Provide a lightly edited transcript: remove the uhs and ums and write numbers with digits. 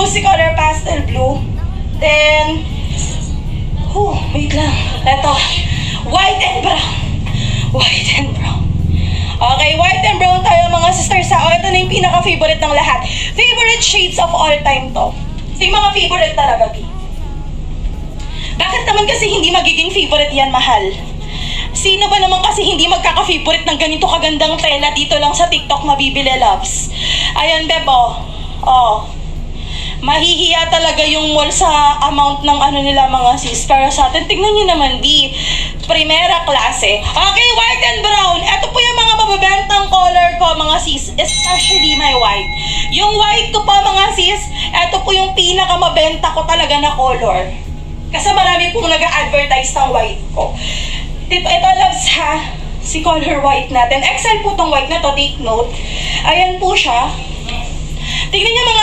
si color pastel blue. Then, wait lang. Ito, white and brown. White and brown. Okay, white and brown tayo mga sisters ha. Ito na yung pinaka-favorite ng lahat. Favorite shades of all time to. So yung mga favorite talaga, B. Bakit naman kasi hindi magiging favorite yan, mahal? Sino ba naman kasi hindi magkaka-favorite ng ganito kagandang tela dito lang sa TikTok mabibili, loves? Ayan, bebo. Mahihiya talaga yung mall sa amount ng ano nila mga sis. Pero sa atin, tignan nyo naman, di primera klase. Okay, white and brown. Ito po yung mga mababentang color ko, mga sis. Especially my white. Yung white ko po, mga sis, ito po yung pinakamabenta ko talaga na color. Kasi marami pong nag-advertise ng white ko. Ito loves ha, si color white natin. XL po tong white na to, take note. Ayan po siya. Tignan nyo mga